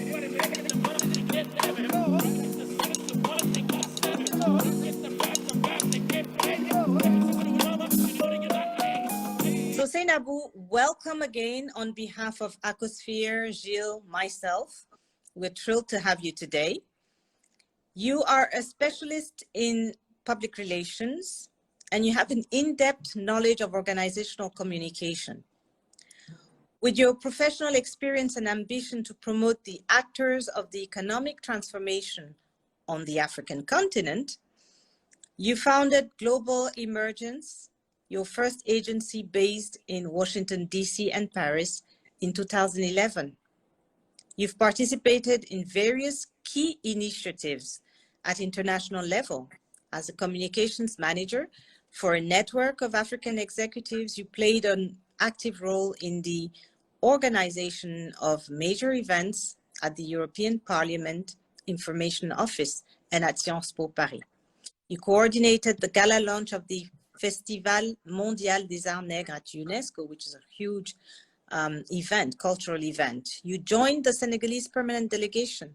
So Seynabou, welcome again on behalf of Acosphere, Gilles, myself. We're thrilled to have you today. You are a specialist in public relations and you have an in-depth knowledge of organizational communication. With your professional experience and ambition to promote the actors of the economic transformation on the African continent, you founded Global Emergence, your first agency based in Washington, D.C. and Paris in 2011. You've participated in various key initiatives at international level. As a communications manager for a network of African executives, you played an active role in the organization of major events at the European Parliament Information Office and at Sciences Po Paris. You coordinated the gala launch of the Festival Mondial des Arts Nègres at UNESCO, which is a huge cultural event. You joined the Senegalese permanent delegation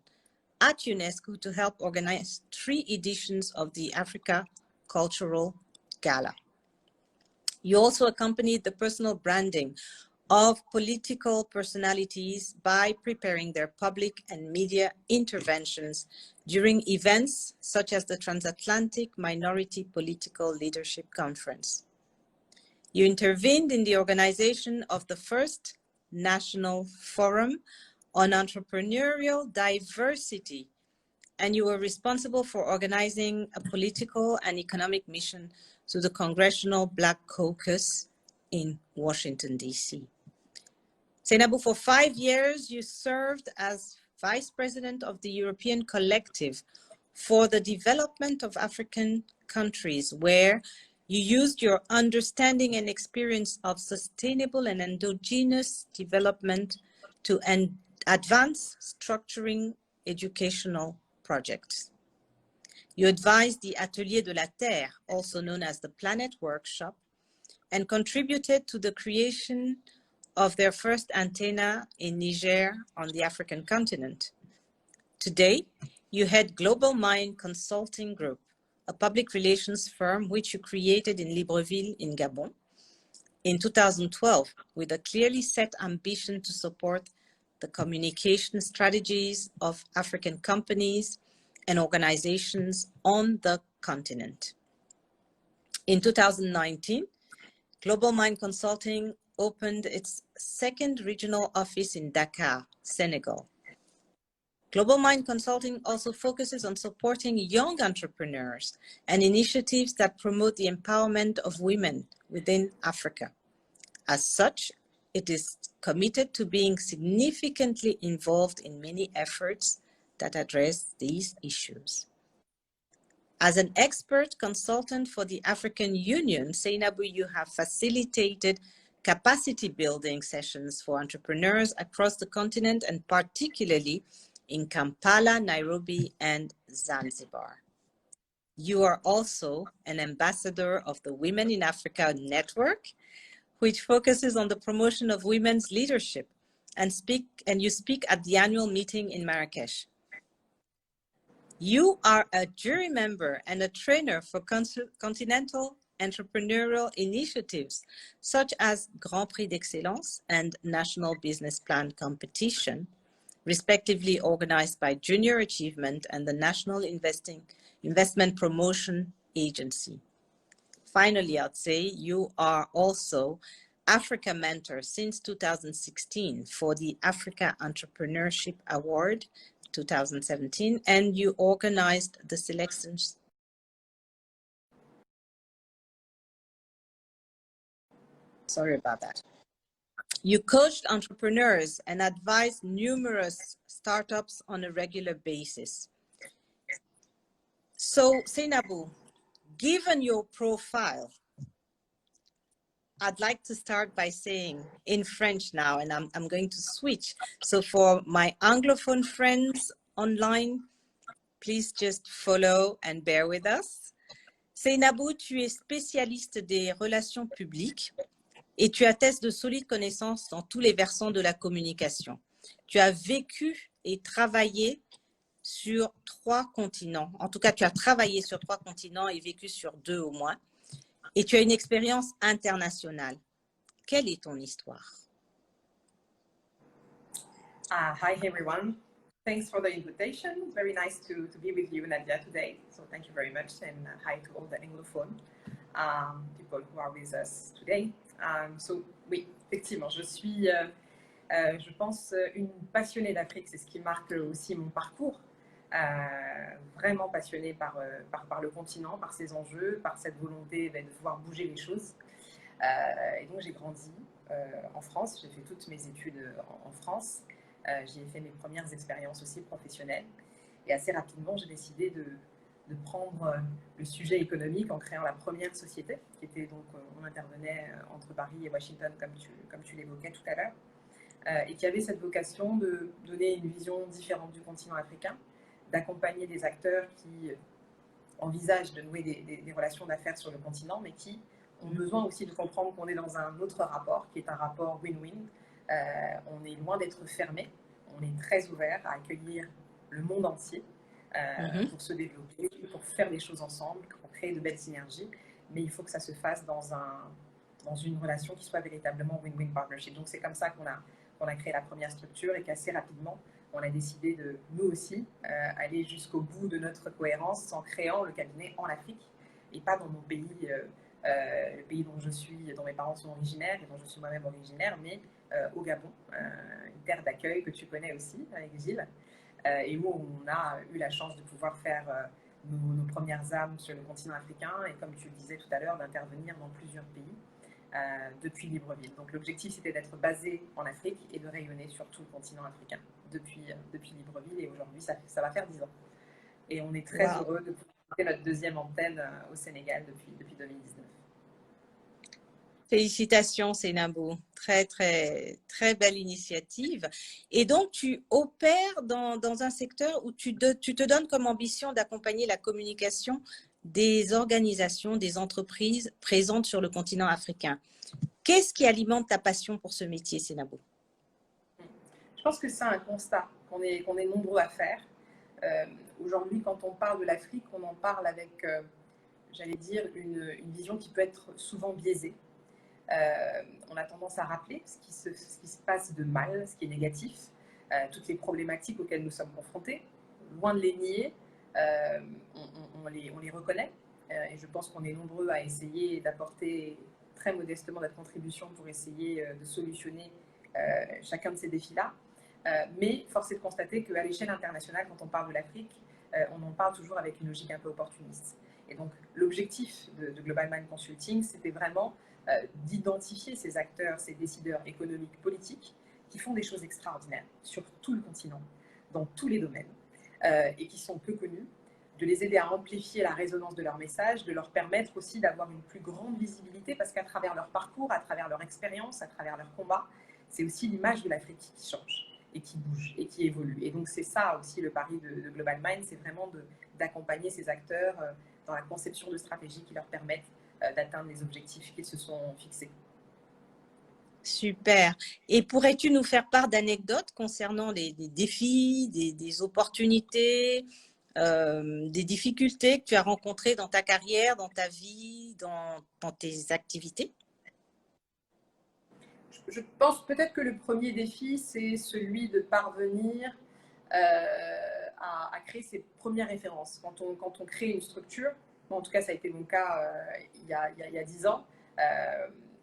at UNESCO to help organize 3 editions of the Africa Cultural Gala. You also accompanied the personal branding of political personalities by preparing their public and media interventions during events such as the Transatlantic Minority Political Leadership Conference. You intervened in the organization of the first National Forum on Entrepreneurial Diversity, and you were responsible for organizing a political and economic mission to the Congressional Black Caucus in Washington, D.C. Seynabou, for 5 years, you served as Vice President of the European Collective for the Development of African Countries, where you used your understanding and experience of sustainable and endogenous development to advance structuring educational projects. You advised the Atelier de la Terre, also known as the Planet Workshop, and contributed to the creation of their first antenna in Niger on the African continent. Today, you head Global Mind Consulting Group, a public relations firm which you created in Libreville in Gabon in 2012 with a clearly set ambition to support the communication strategies of African companies and organizations on the continent. In 2019, Global Mind Consulting opened its 2nd regional office in Dakar, Senegal. Global Mind Consulting also focuses on supporting young entrepreneurs and initiatives that promote the empowerment of women within Africa. As such, it is committed to being significantly involved in many efforts that address these issues. As an expert consultant for the African Union, Seynabou, you have facilitated capacity building sessions for entrepreneurs across the continent and particularly in Kampala, Nairobi, and Zanzibar. You are also an ambassador of the Women in Africa Network, which focuses on the promotion of women's leadership, and you speak at the annual meeting in Marrakesh. You are a jury member and a trainer for continental entrepreneurial initiatives such as Grand Prix d'Excellence and National Business Plan Competition, respectively organized by Junior Achievement and the National Investment Promotion Agency. Finally, I'd say you are also Africa Mentor since 2016 for the Africa Entrepreneurship Award 2017, and you organized the selections. Sorry about that. You coached entrepreneurs and advised numerous startups on a regular basis. So, Seynabou, given your profile, I'd like to start by saying in French now, and I'm going to switch. So for my Anglophone friends online, please just follow and bear with us. Seynabou, tu es spécialiste des relations publiques et tu attestes de solides connaissances dans tous les versants de la communication. Tu as vécu et travaillé sur 3 continents. En tout cas, tu as travaillé sur 3 continents et vécu sur 2 au moins. Et tu as une expérience internationale. Quelle est ton histoire? Hi everyone. Thanks for the invitation. Very nice to be with you, Nadia, today. So thank you very much, and hi to all the Anglophone people who are with us today. So oui, effectivement, je suis, je pense, une passionnée d'Afrique. C'est ce qui marque aussi mon parcours. Vraiment passionnée par le continent, par ses enjeux, par cette volonté de pouvoir bouger les choses. Et donc j'ai grandi en France. J'ai fait toutes mes études en France. J'y ai fait mes premières expériences aussi professionnelles. Et assez rapidement, j'ai décidé de prendre le sujet économique en créant la première société, qui était donc, on intervenait entre Paris et Washington, comme tu l'évoquais tout à l'heure, et qui avait cette vocation de donner une vision différente du continent africain, d'accompagner des acteurs qui envisagent de nouer des relations d'affaires sur le continent, mais qui ont besoin aussi de comprendre qu'on est dans un autre rapport, qui est un rapport win-win. On est loin d'être fermé, on est très ouvert à accueillir le monde entier pour se développer, pour faire des choses ensemble, pour créer de belles synergies, mais il faut que ça se fasse dans une relation qui soit véritablement win-win partnership. Donc c'est comme ça qu'on a créé la première structure et qu'assez rapidement, on a décidé de, nous aussi, aller jusqu'au bout de notre cohérence en créant le cabinet en Afrique et pas dans mon pays, le pays dont mes parents sont originaires et dont je suis moi-même originaire, mais au Gabon, une terre d'accueil que tu connais aussi avec Gilles, et où on a eu la chance de pouvoir faire nos premières armes sur le continent africain et, comme tu le disais tout à l'heure, d'intervenir dans plusieurs pays depuis Libreville. Donc l'objectif, c'était d'être basé en Afrique et de rayonner sur tout le continent africain depuis Libreville, et aujourd'hui, ça va faire 10 ans. Et on est très heureux de pouvoir faire notre deuxième antenne au Sénégal depuis 2019. Félicitations, Seynabou. Très, très, très belle initiative. Et donc, tu opères dans un secteur où tu te donnes comme ambition d'accompagner la communication des organisations, des entreprises présentes sur le continent africain. Qu'est-ce qui alimente ta passion pour ce métier, Seynabou? Je pense que c'est un constat qu'on est nombreux à faire. Aujourd'hui, quand on parle de l'Afrique, on en parle avec, j'allais dire, une vision qui peut être souvent biaisée. On a tendance à rappeler ce qui se passe de mal, ce qui est négatif, toutes les problématiques auxquelles nous sommes confrontés. Loin de les nier, on les reconnaît, et je pense qu'on est nombreux à essayer d'apporter très modestement notre contribution pour essayer de solutionner chacun de ces défis-là. Mais force est de constater qu'à l'échelle internationale, quand on parle de l'Afrique, on en parle toujours avec une logique un peu opportuniste. Et donc l'objectif de Global Mind Consulting, c'était vraiment d'identifier ces acteurs, ces décideurs économiques, politiques, qui font des choses extraordinaires sur tout le continent, dans tous les domaines, et qui sont peu connus, de les aider à amplifier la résonance de leur message, de leur permettre aussi d'avoir une plus grande visibilité, parce qu'à travers leur parcours, à travers leur expérience, à travers leur combat, c'est aussi l'image de l'Afrique qui change et qui bouge et qui évolue. Et donc c'est ça aussi le pari de Global Mind, c'est vraiment d'accompagner ces acteurs dans la conception de stratégies qui leur permettent d'atteindre les objectifs qu'ils se sont fixés. Super. Et pourrais-tu nous faire part d'anecdotes concernant des défis, des opportunités, des difficultés que tu as rencontrées dans ta carrière, dans ta vie, dans tes activités? Je pense peut-être que le premier défi, c'est celui de parvenir à créer ses premières références. Quand on crée une structure, bon, en tout cas ça a été mon cas il y a 10 ans,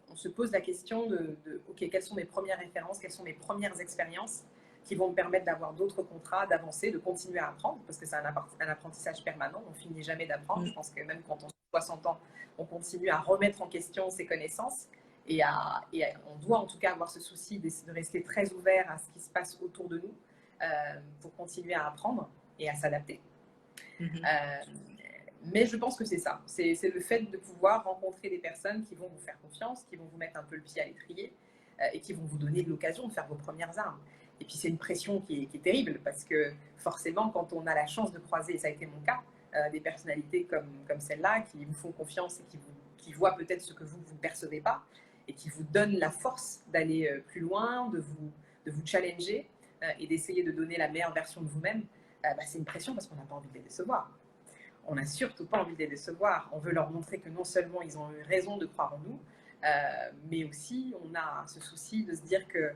on se pose la question de ok, quelles sont mes premières références, quelles sont mes premières expériences qui vont me permettre d'avoir d'autres contrats, d'avancer, de continuer à apprendre, parce que c'est un apprentissage permanent, on finit jamais d'apprendre. Je pense que même quand on a 60 ans, on continue à remettre en question ses connaissances, et on doit en tout cas avoir ce souci de rester très ouvert à ce qui se passe autour de nous pour continuer à apprendre et à s'adapter. Mais je pense que c'est ça, c'est le fait de pouvoir rencontrer des personnes qui vont vous faire confiance, qui vont vous mettre un peu le pied à l'étrier et qui vont vous donner l'occasion de faire vos premières armes. Et puis c'est une pression qui est terrible, parce que forcément quand on a la chance de croiser, et ça a été mon cas, des personnalités comme celle-là qui vous font confiance et qui voient peut-être ce que vous ne percevez pas et qui vous donnent la force d'aller plus loin, de vous challenger, et d'essayer de donner la meilleure version de vous-même, c'est une pression parce qu'on n'a pas envie de les décevoir. On n'a surtout pas envie de les décevoir. On veut leur montrer que non seulement ils ont eu raison de croire en nous, mais aussi on a ce souci de se dire que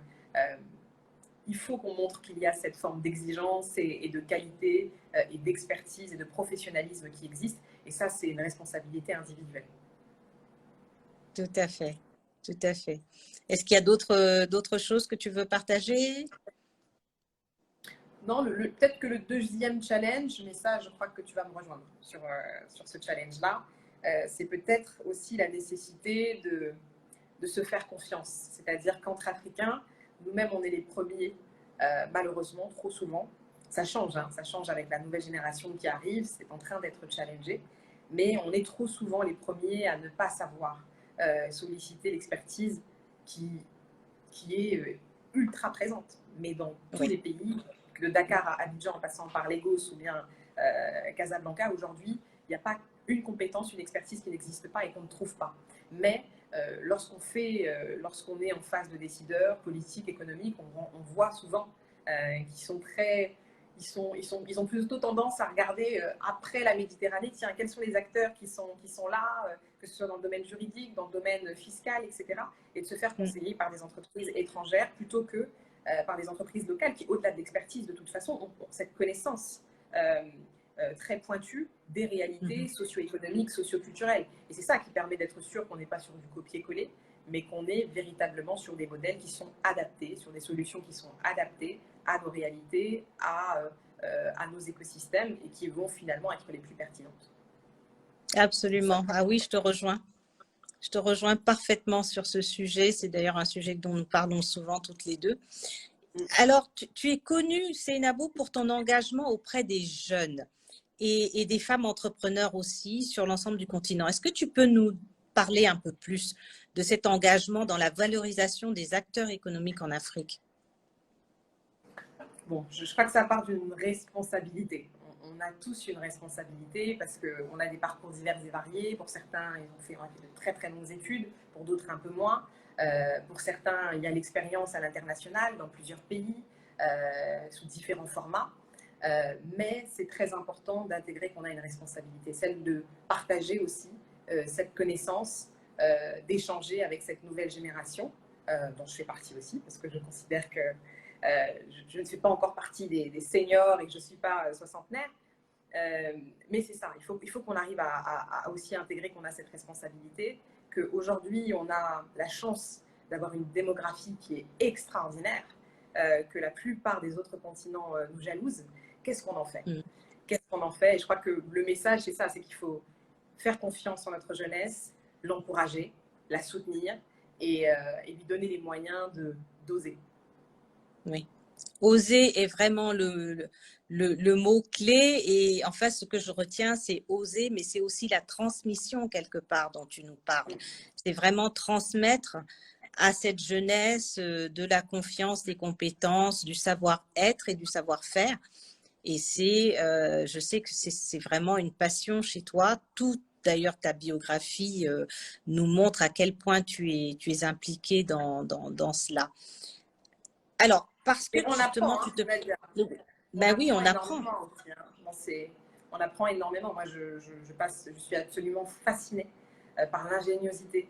il faut qu'on montre qu'il y a cette forme d'exigence et de qualité et d'expertise et de professionnalisme qui existe. Et ça, c'est une responsabilité individuelle. Tout à fait, tout à fait. Est-ce qu'il y a d'autres choses que tu veux partager? Non, peut-être que le deuxième challenge, mais ça, je crois que tu vas me rejoindre sur ce challenge-là, c'est peut-être aussi la nécessité de se faire confiance. C'est-à-dire qu'entre Africains, nous-mêmes, on est les premiers, malheureusement, trop souvent. Ça change, hein, ça change avec la nouvelle génération qui arrive, c'est en train d'être challengé, mais on est trop souvent les premiers à ne pas savoir solliciter l'expertise qui est ultra présente, mais dans tous les pays, de Dakar à Abidjan en passant par Lagos ou bien Casablanca, aujourd'hui, il n'y a pas une compétence, une expertise qui n'existe pas et qu'on ne trouve pas. Mais lorsqu'on est en face de décideurs politiques, économiques, on voit souvent qu'ils sont très... Ils ont plutôt tendance à regarder après la Méditerranée, tiens, quels sont les acteurs qui sont là, que ce soit dans le domaine juridique, dans le domaine fiscal, etc. Et de se faire conseiller par des entreprises étrangères plutôt que par des entreprises locales qui, au-delà de l'expertise, de toute façon, ont cette connaissance très pointue des réalités socio-économiques, socio-culturelles. Et c'est ça qui permet d'être sûr qu'on n'est pas sur du copier-coller, mais qu'on est véritablement sur des modèles qui sont adaptés, sur des solutions qui sont adaptées à nos réalités, à nos écosystèmes et qui vont finalement être les plus pertinentes. Absolument. Ah oui, je te rejoins. Je te rejoins parfaitement sur ce sujet. C'est d'ailleurs un sujet dont nous parlons souvent toutes les deux. Alors, tu es connue, Seynabou, pour ton engagement auprès des jeunes et des femmes entrepreneurs aussi sur l'ensemble du continent. Est-ce que tu peux nous parler un peu plus de cet engagement dans la valorisation des acteurs économiques en Afrique? Bon, je crois que ça part d'une responsabilité. On a tous une responsabilité parce qu'on a des parcours divers et variés. Pour certains, ils ont fait de très très longues études, pour d'autres un peu moins. Pour certains, il y a l'expérience à l'international dans plusieurs pays, sous différents formats. Mais c'est très important d'intégrer qu'on a une responsabilité, celle de partager aussi cette connaissance, d'échanger avec cette nouvelle génération, dont je fais partie aussi, parce que je considère que je ne fais pas encore partie des seniors et que je ne suis pas soixantenaire. Mais c'est ça, il faut qu'on arrive à aussi intégrer qu'on a cette responsabilité, qu'aujourd'hui, on a la chance d'avoir une démographie qui est extraordinaire, que la plupart des autres continents nous jalousent. Qu'est-ce qu'on en fait? Qu'est-ce qu'on en fait? Et je crois que le message, c'est ça, c'est qu'il faut faire confiance en notre jeunesse, l'encourager, la soutenir et lui donner les moyens d'oser. Oui. Oser est vraiment le mot-clé. Et en fait, ce que je retiens, c'est oser, mais c'est aussi la transmission quelque part dont tu nous parles. C'est vraiment transmettre à cette jeunesse de la confiance, des compétences, du savoir-être et du savoir-faire. Et je sais que c'est vraiment une passion chez toi. Tout, d'ailleurs, ta biographie nous montre à quel point tu es impliqué dans cela. Alors, parce que justement, tu te... Ben oui, on apprend. Aussi, hein. On apprend énormément. Moi, je suis absolument fascinée par l'ingéniosité.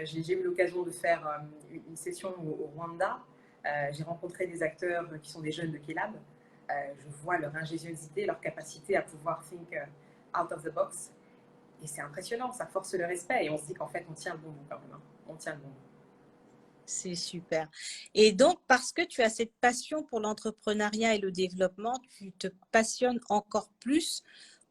J'ai eu l'occasion de faire une session au Rwanda. J'ai rencontré des acteurs qui sont des jeunes de Kelab. Je vois leur ingéniosité, leur capacité à pouvoir think out of the box. Et c'est impressionnant, ça force le respect. Et on se dit qu'en fait, on tient le bon bout quand même. Hein. On tient le bon bout. C'est super. Et donc, parce que tu as cette passion pour l'entrepreneuriat et le développement, tu te passionnes encore plus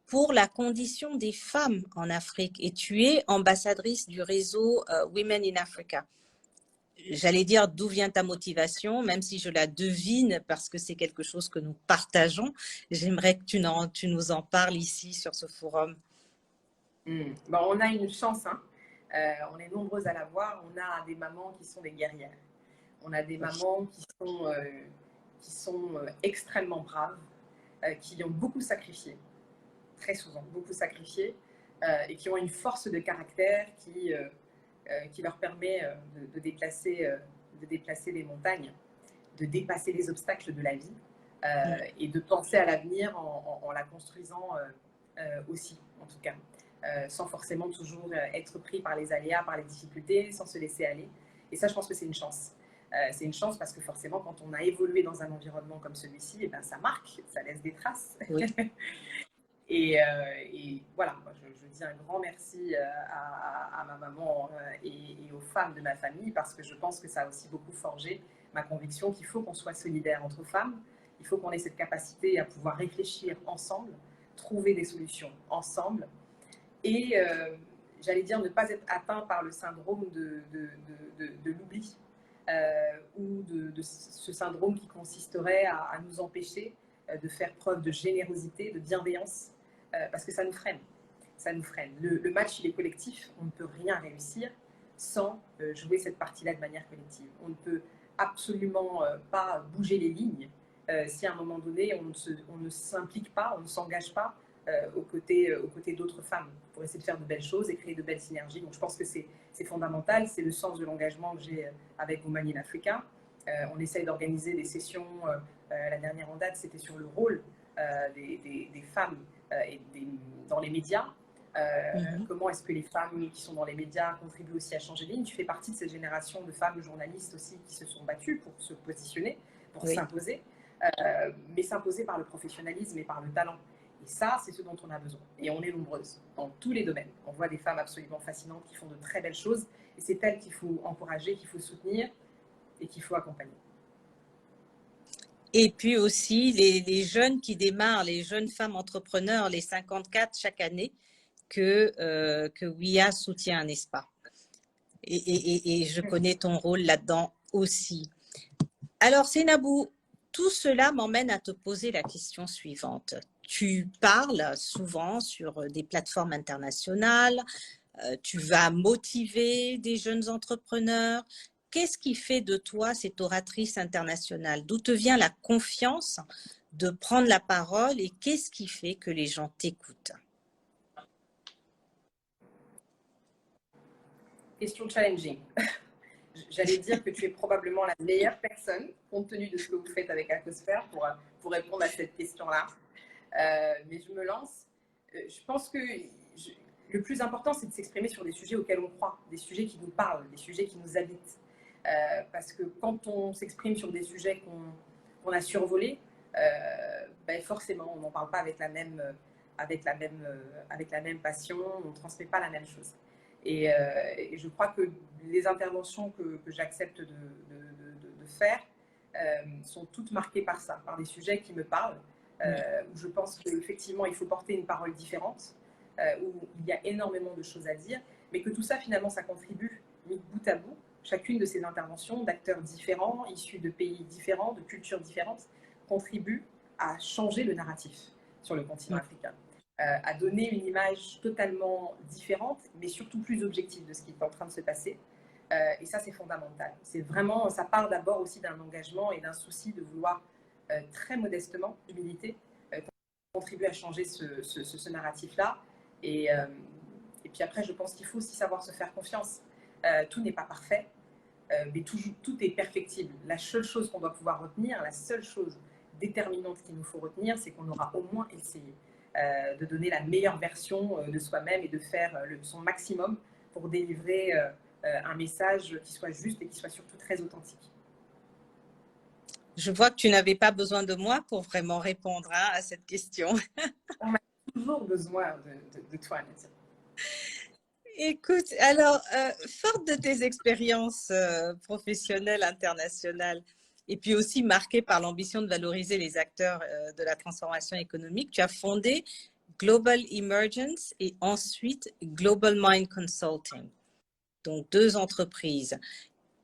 pour la condition des femmes en Afrique et tu es ambassadrice du réseau Women in Africa. J'allais dire d'où vient ta motivation, même si je la devine parce que c'est quelque chose que nous partageons. J'aimerais que tu nous en parles ici sur ce forum. Bon, on a une chance, hein. On est nombreuses à la voir. On a des mamans qui sont des guerrières. On a des mamans qui sont extrêmement braves, qui ont beaucoup sacrifié, très souvent beaucoup sacrifié, et qui ont une force de caractère qui leur permet de déplacer des montagnes. de dépasser les obstacles de la vie et de penser à l'avenir en la construisant aussi, en tout cas, sans forcément toujours être pris par les aléas, par les difficultés, sans se laisser aller. Et ça, je pense que c'est une chance. C'est une chance parce que forcément, quand on a évolué dans un environnement comme celui-ci, eh ben, ça marque, ça laisse des traces. Oui. Et voilà, moi, je dis un grand merci à ma maman et aux femmes de ma famille parce que je pense que ça a aussi beaucoup forgé ma conviction qu'il faut qu'on soit solidaires entre femmes, il faut qu'on ait cette capacité à pouvoir réfléchir ensemble, trouver des solutions ensemble et j'allais dire ne pas être atteint par le syndrome de l'oubli ou de ce syndrome qui consisterait à nous empêcher de faire preuve de générosité, de bienveillance, parce que ça nous freine. Ça nous freine. Le match, il est collectif. On ne peut rien réussir sans jouer cette partie-là de manière collective. On ne peut absolument pas bouger les lignes si à un moment donné, on ne s'implique pas, on ne s'engage pas aux côtés d'autres femmes pour essayer de faire de belles choses et créer de belles synergies. Donc je pense que c'est fondamental, c'est le sens de l'engagement que j'ai avec Women in Africa. On essaye d'organiser des sessions, la dernière en date c'était sur le rôle des femmes dans les médias. Comment est-ce que les femmes qui sont dans les médias contribuent aussi à changer de ligne. Tu fais partie de cette génération de femmes journalistes aussi qui se sont battues pour se positionner, pour s'imposer, mais s'imposer par le professionnalisme et par le talent. Et ça, c'est ce dont on a besoin. Et on est nombreuses dans tous les domaines. On voit des femmes absolument fascinantes qui font de très belles choses. Et c'est elles qu'il faut encourager, qu'il faut soutenir et qu'il faut accompagner. Et puis aussi les jeunes qui démarrent, les jeunes femmes entrepreneurs, les 54 chaque année, que WIA soutient, n'est-ce pas? Et je connais ton rôle là-dedans aussi. Alors, Seynabou, tout cela m'emmène à te poser la question suivante. Tu parles souvent sur des plateformes internationales, tu vas motiver des jeunes entrepreneurs. Qu'est-ce qui fait de toi cette oratrice internationale? D'où te vient la confiance de prendre la parole et qu'est-ce qui fait que les gens t'écoutent? Question challenging. J'allais dire que tu es probablement la meilleure personne, compte tenu de ce que vous faites avec Acosphere, pour répondre à cette question-là. Mais je me lance. Je pense que le plus important, c'est de s'exprimer sur des sujets auxquels on croit, des sujets qui nous parlent, des sujets qui nous habitent. Parce que quand on s'exprime sur des sujets qu'on a survolés, ben forcément, on n'en parle pas avec la même passion, on ne transmet pas la même chose. Et je crois que les interventions que j'accepte de faire sont toutes marquées par ça, par des sujets qui me parlent, où je pense qu'effectivement, il faut porter une parole différente, où il y a énormément de choses à dire, mais que tout ça, finalement, ça contribue, mis bout à bout, chacune de ces interventions d'acteurs différents, issus de pays différents, de cultures différentes, contribue à changer le narratif sur le continent africain. À donner une image totalement différente, mais surtout plus objective de ce qui est en train de se passer. Et ça, c'est fondamental. C'est vraiment, ça part d'abord aussi d'un engagement et d'un souci de vouloir très modestement, d'humilité, contribuer à changer ce narratif-là. Et puis après, je pense qu'il faut aussi savoir se faire confiance. Tout n'est pas parfait, mais tout est perfectible. La seule chose qu'on doit pouvoir retenir, la seule chose déterminante qu'il nous faut retenir, c'est qu'on aura au moins essayé. De donner la meilleure version de soi-même et de faire son maximum pour délivrer un message qui soit juste et qui soit surtout très authentique. Je vois que tu n'avais pas besoin de moi pour vraiment répondre à cette question. On a toujours besoin de toi, Nadia. Écoute, alors, forte de tes expériences professionnelles internationales, et puis aussi marquée par l'ambition de valoriser les acteurs de la transformation économique, tu as fondé Global Emergence et ensuite Global Mind Consulting, donc 2 entreprises.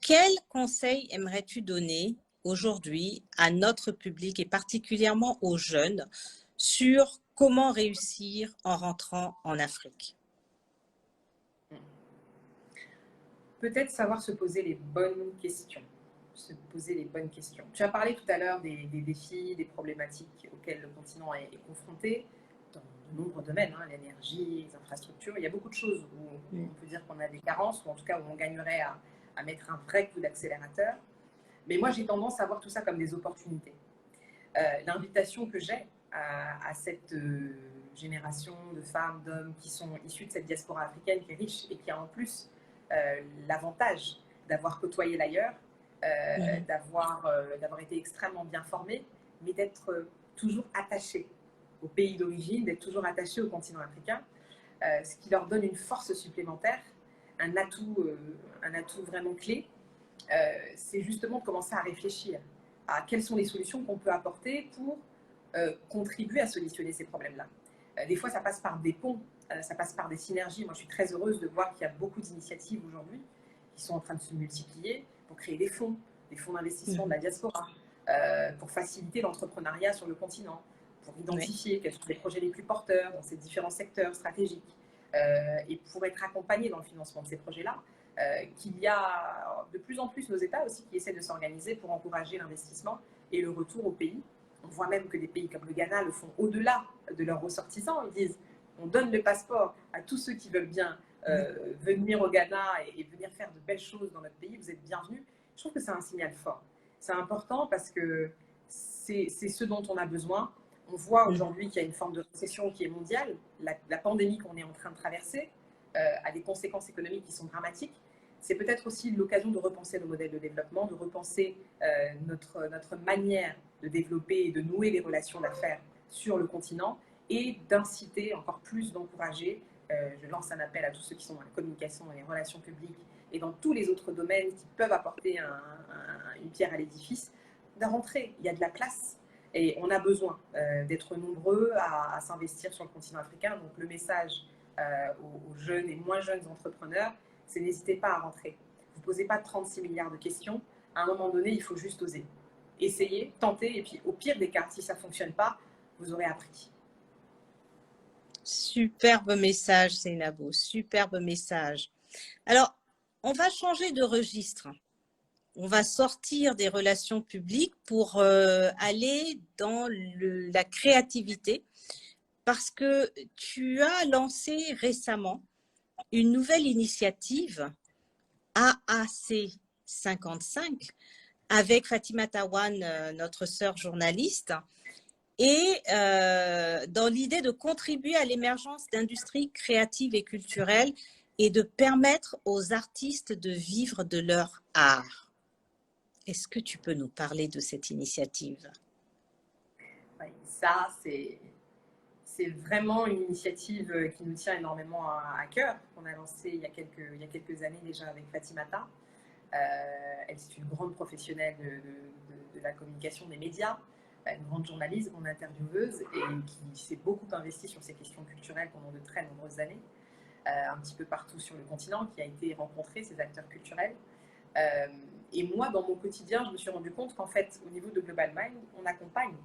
Quels conseils aimerais-tu donner aujourd'hui à notre public et particulièrement aux jeunes sur comment réussir en rentrant en Afrique? Peut-être savoir se poser les bonnes questions. Se poser les bonnes questions. Tu as parlé tout à l'heure des défis, des problématiques auxquelles le continent est confronté dans de nombreux domaines, hein, l'énergie, les infrastructures. Il y a beaucoup de choses où on peut dire qu'on a des carences, ou en tout cas où on gagnerait à mettre un vrai coup d'accélérateur. Mais moi, j'ai tendance à voir tout ça comme des opportunités. L'invitation que j'ai à cette génération de femmes, d'hommes qui sont issus de cette diaspora africaine qui est riche et qui a en plus l'avantage d'avoir côtoyé l'ailleurs, d'avoir été extrêmement bien formés, mais d'être toujours attachés au pays d'origine, d'être toujours attachés au continent africain, ce qui leur donne une force supplémentaire, un atout vraiment clé, c'est justement de commencer à réfléchir à quelles sont les solutions qu'on peut apporter pour contribuer à solutionner ces problèmes-là. Des fois, ça passe par des ponts, ça passe par des synergies. Moi, je suis très heureuse de voir qu'il y a beaucoup d'initiatives aujourd'hui qui sont en train de se multiplier pour créer des fonds d'investissement de la diaspora, pour faciliter l'entrepreneuriat sur le continent, pour identifier quels sont les projets les plus porteurs dans ces différents secteurs stratégiques, et pour être accompagné dans le financement de ces projets-là. Qu'il y a de plus en plus nos États aussi qui essaient de s'organiser pour encourager l'investissement et le retour au pays. On voit même que des pays comme le Ghana le font au-delà de leurs ressortissants. Ils disent, on donne le passeport à tous ceux qui veulent bien venir au Ghana et venir faire de belles choses dans notre pays, vous êtes bienvenus. Je trouve que c'est un signal fort. C'est important parce que c'est ce dont on a besoin. On voit aujourd'hui qu'il y a une forme de récession qui est mondiale. La pandémie qu'on est en train de traverser a des conséquences économiques qui sont dramatiques. C'est peut-être aussi l'occasion de repenser nos modèles de développement, de repenser notre manière de développer et de nouer les relations d'affaires sur le continent et d'inciter encore plus, d'encourager. Je lance un appel à tous ceux qui sont dans la communication, dans les relations publiques et dans tous les autres domaines qui peuvent apporter une pierre à l'édifice, de rentrer. Il y a de la place et on a besoin d'être nombreux à s'investir sur le continent africain. Donc le message aux jeunes et moins jeunes entrepreneurs, c'est n'hésitez pas à rentrer. Vous ne posez pas 36 milliards de questions. À un moment donné, il faut juste oser. Essayez, tentez, et puis au pire des cas, si ça ne fonctionne pas, vous aurez appris. Superbe message, Seynabou, superbe message. Alors, on va changer de registre. On va sortir des relations publiques pour aller dans la créativité, parce que tu as lancé récemment une nouvelle initiative, AAC 55, avec Fatima Tawan, notre sœur journaliste, et dans l'idée de contribuer à l'émergence d'industries créatives et culturelles et de permettre aux artistes de vivre de leur art. Est-ce que tu peux nous parler de cette initiative? Oui, ça, c'est vraiment une initiative qui nous tient énormément à cœur, qu'on a lancée il y a quelques années déjà avec Fatimata. Elle, c'est une grande professionnelle de la communication des médias, une grande journaliste, grande intervieweuse, et qui s'est beaucoup investie sur ces questions culturelles pendant de très nombreuses années, un petit peu partout sur le continent, qui a été rencontrer ces acteurs culturels. Et moi, dans mon quotidien, je me suis rendu compte qu'en fait, au niveau de Global Mind, on accompagne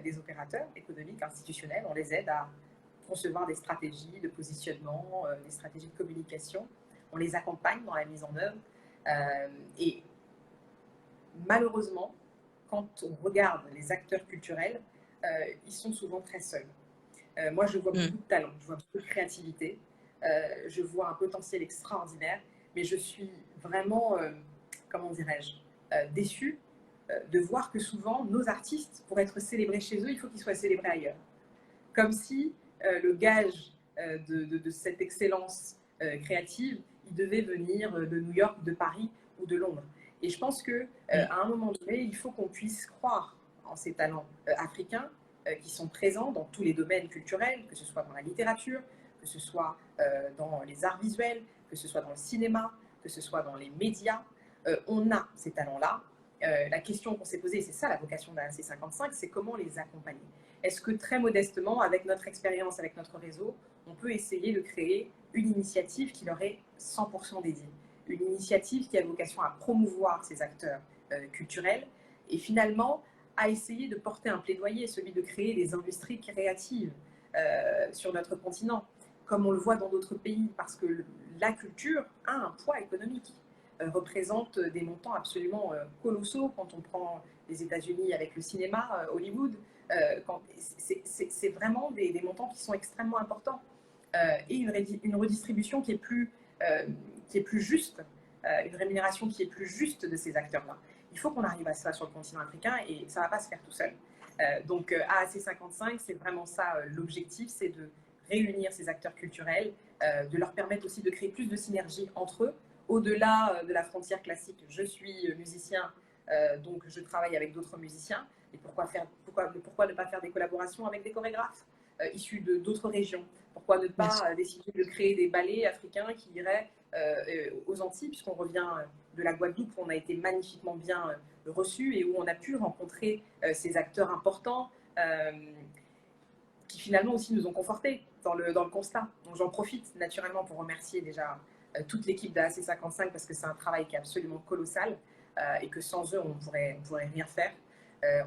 des opérateurs économiques, institutionnels, on les aide à concevoir des stratégies de positionnement, des stratégies de communication, on les accompagne dans la mise en œuvre. Et malheureusement, quand on regarde les acteurs culturels, ils sont souvent très seuls. Moi, je vois beaucoup de talent, je vois beaucoup de créativité, je vois un potentiel extraordinaire, mais je suis vraiment, comment dirais-je, déçue de voir que souvent, nos artistes, pour être célébrés chez eux, il faut qu'ils soient célébrés ailleurs. Comme si le gage de cette excellence créative, il devait venir de New York, de Paris ou de Londres. Et je pense qu'à un moment donné, il faut qu'on puisse croire en ces talents africains qui sont présents dans tous les domaines culturels, que ce soit dans la littérature, que ce soit dans les arts visuels, que ce soit dans le cinéma, que ce soit dans les médias. On a ces talents-là. La question qu'on s'est posée, et c'est ça la vocation de la C55, c'est comment les accompagner. Est-ce que très modestement, avec notre expérience, avec notre réseau, on peut essayer de créer une initiative qui leur est 100% dédiée, une initiative qui a vocation à promouvoir ces acteurs culturels et finalement à essayer de porter un plaidoyer, celui de créer des industries créatives sur notre continent, comme on le voit dans d'autres pays, parce que la culture a un poids économique, représente des montants absolument colossaux quand on prend les États-Unis avec le cinéma, Hollywood. C'est vraiment des montants qui sont extrêmement importants et une redistribution qui est plus juste, une rémunération qui est plus juste de ces acteurs-là. il faut qu'on arrive à ça sur le continent africain et ça ne va pas se faire tout seul. Donc AAC 55, c'est vraiment ça l'objectif, c'est de réunir ces acteurs culturels, de leur permettre aussi de créer plus de synergie entre eux, au-delà de la frontière classique. Je suis musicien, donc je travaille avec d'autres musiciens. Et pourquoi ne pas faire des collaborations avec des chorégraphes issus d'autres régions? Pourquoi ne pas décider de créer des ballets africains qui iraient aux Antilles, puisqu'on revient de la Guadeloupe, où on a été magnifiquement bien reçus et où on a pu rencontrer ces acteurs importants qui finalement aussi nous ont confortés dans le constat. Donc j'en profite naturellement pour remercier déjà toute l'équipe d'AAC 55 parce que c'est un travail qui est absolument colossal et que sans eux, on ne pourrait rien faire.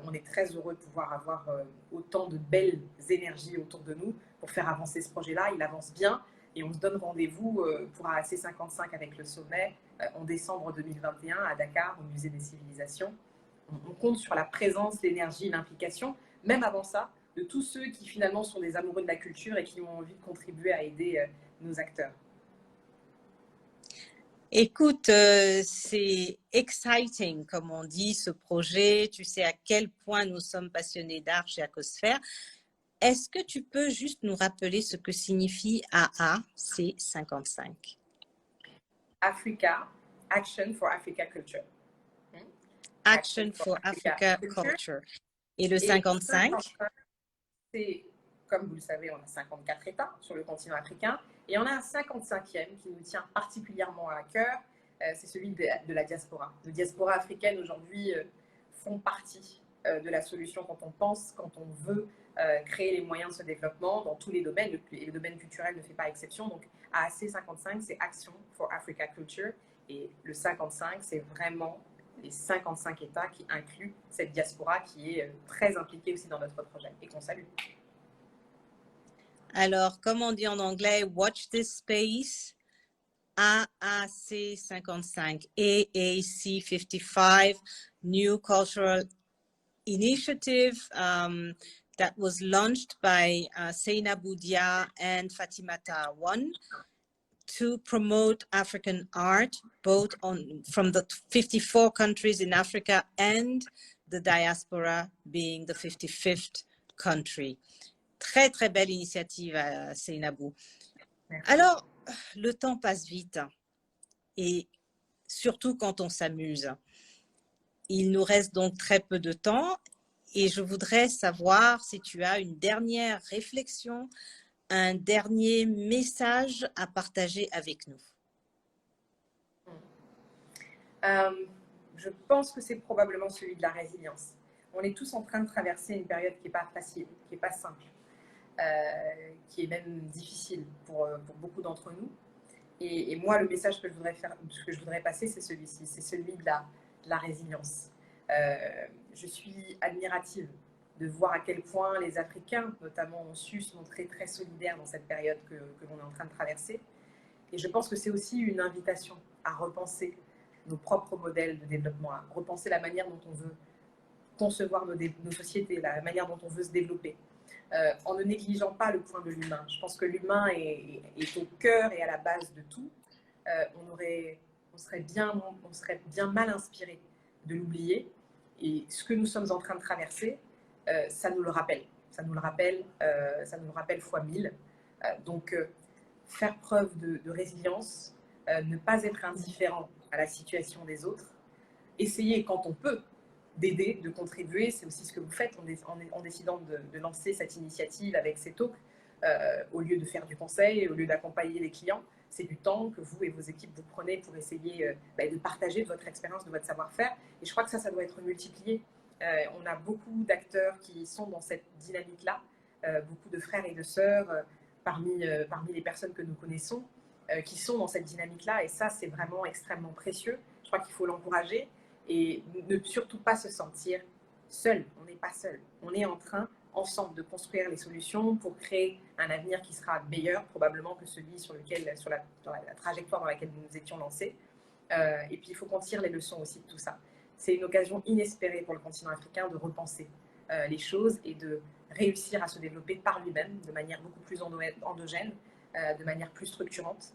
On est très heureux de pouvoir avoir autant de belles énergies autour de nous pour faire avancer ce projet-là. Il avance bien et on se donne rendez-vous pour AAC 55 avec le sommet en décembre 2021 à Dakar, au Musée des Civilisations. On compte sur la présence, l'énergie, l'implication, même avant ça, de tous ceux qui finalement sont des amoureux de la culture et qui ont envie de contribuer à aider nos acteurs. Écoute, c'est exciting, comme on dit, ce projet. Tu sais à quel point nous sommes passionnés d'art chez Acosphère. Est-ce que tu peux juste nous rappeler ce que signifie AAC 55? Africa, Action for Africa Culture. Action for Africa Culture. Et le 55? C'est, comme vous le savez, on a 54 États sur le continent africain et on a un 55e qui nous tient particulièrement à cœur, c'est celui de la diaspora. Les diasporas africaines aujourd'hui font partie de la solution quand on veut créer les moyens de ce développement dans tous les domaines, et le domaine culturel ne fait pas exception. Donc AAC 55, c'est Action for Africa Culture et le 55, c'est vraiment les 55 États qui incluent cette diaspora qui est très impliquée aussi dans notre projet et qu'on salue. Alors, comme on dit en anglais, watch this space. AAC 55, AAC 55, New Cultural Initiative that was launched by Seynabou Dia and Fatimata One to promote African art, both from the 54 countries in Africa and the diaspora being the 55th country. Très, très belle initiative à Seynabou. Alors, le temps passe vite et surtout quand on s'amuse. Il nous reste donc très peu de temps et je voudrais savoir si tu as une dernière réflexion, un dernier message à partager avec nous. Je pense que c'est probablement celui de la résilience. On est tous en train de traverser une période qui n'est pas facile, qui n'est pas simple, qui est même difficile pour beaucoup d'entre nous. Et moi, le message que je voudrais passer, c'est celui-ci, c'est celui de la résilience. Je suis admirative de voir à quel point les Africains, notamment, ont su se montrer très solidaires dans cette période que l'on est en train de traverser. Et je pense que c'est aussi une invitation à repenser nos propres modèles de développement, à repenser la manière dont on veut concevoir nos sociétés, la manière dont on veut se développer, en ne négligeant pas le point de l'humain. Je pense que l'humain est au cœur et à la base de tout. On serait bien mal inspiré de l'oublier. Et ce que nous sommes en train de traverser, ça nous le rappelle. Ça nous le rappelle fois 1000. Donc, faire preuve de résilience, ne pas être indifférent à la situation des autres, essayer quand on peut d'aider, de contribuer. C'est aussi ce que vous faites en décidant de lancer cette initiative avec ces talks. Au lieu de faire du conseil, au lieu d'accompagner les clients, c'est du temps que vous et vos équipes vous prenez pour essayer de partager de votre expérience, de votre savoir-faire. Et je crois que ça doit être multiplié. On a beaucoup d'acteurs qui sont dans cette dynamique-là, beaucoup de frères et de sœurs parmi les personnes que nous connaissons qui sont dans cette dynamique-là. Et ça, c'est vraiment extrêmement précieux. Je crois qu'il faut l'encourager et ne surtout pas se sentir seul. On n'est pas seul. On est en train, ensemble, de construire les solutions pour créer un avenir qui sera meilleur, probablement, que celui sur la trajectoire dans laquelle nous nous étions lancés. Et puis, il faut qu'on tire les leçons aussi de tout ça. C'est une occasion inespérée pour le continent africain de repenser les choses et de réussir à se développer par lui-même de manière beaucoup plus endogène, de manière plus structurante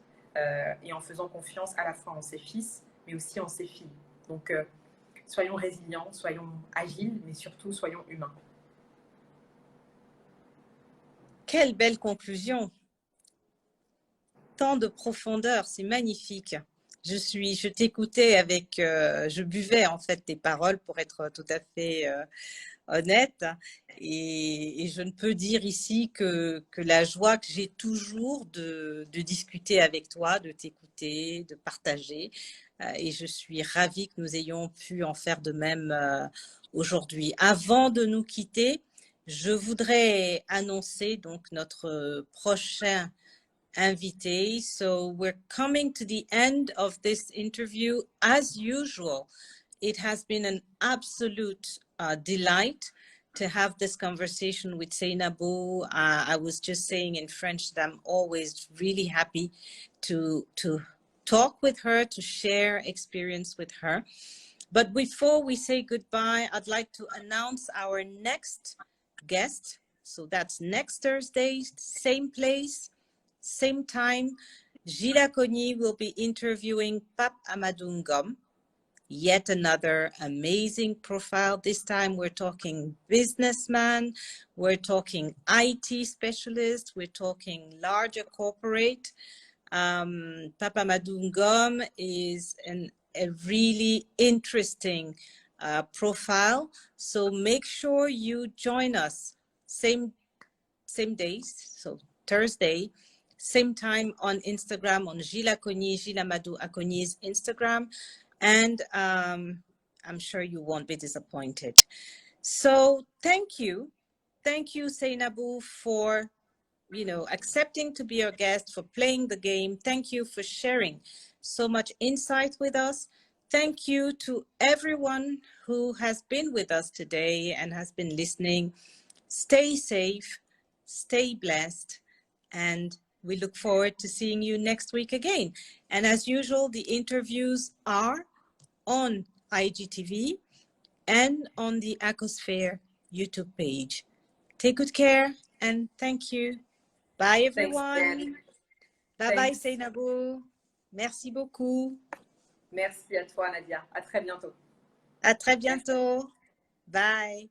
et en faisant confiance à la fois en ses fils, mais aussi en ses filles. Donc, Soyons résilients, soyons agiles, mais surtout soyons humains. Quelle belle conclusion! Tant de profondeur, c'est magnifique. Je t'écoutais avec, je buvais en fait tes paroles pour être tout à fait honnête, et je ne peux dire ici que la joie que j'ai toujours de discuter avec toi, de t'écouter, de partager, et je suis ravie que nous ayons pu en faire de même aujourd'hui. Avant de nous quitter, je voudrais annoncer donc notre prochain invité. So we're coming to the end of this interview. As usual, it has been an absolute delight to have this conversation with Seynabou. I was just saying in French that I'm always really happy to talk with her, to share experience with her. But before we say goodbye, I'd like to announce our next guest. So that's next Thursday, same place, same time. Gilles Acogny will be interviewing Pape Amadou Ngom, yet another amazing profile. This time we're talking businessman, we're talking IT specialist, we're talking larger corporate. Pape Amadou Ngom is a really interesting profile. So make sure you join us same days, so Thursday, same time on Instagram, on Gilles Acogny, Gilles Amadou Acogny's Instagram. And I'm sure you won't be disappointed. So thank you. Thank you, Seynabou, for accepting to be our guest, for playing the game. Thank you for sharing so much insight with us. Thank you to everyone who has been with us today and has been listening. Stay safe, stay blessed, and we look forward to seeing you next week again. And as usual, the interviews are on IGTV and on the Acosphere YouTube page. Take good care and thank you. Bye everyone. Bye bye Seynabou. Merci beaucoup. Merci à toi Nadia. À très bientôt. À très bientôt. Bye.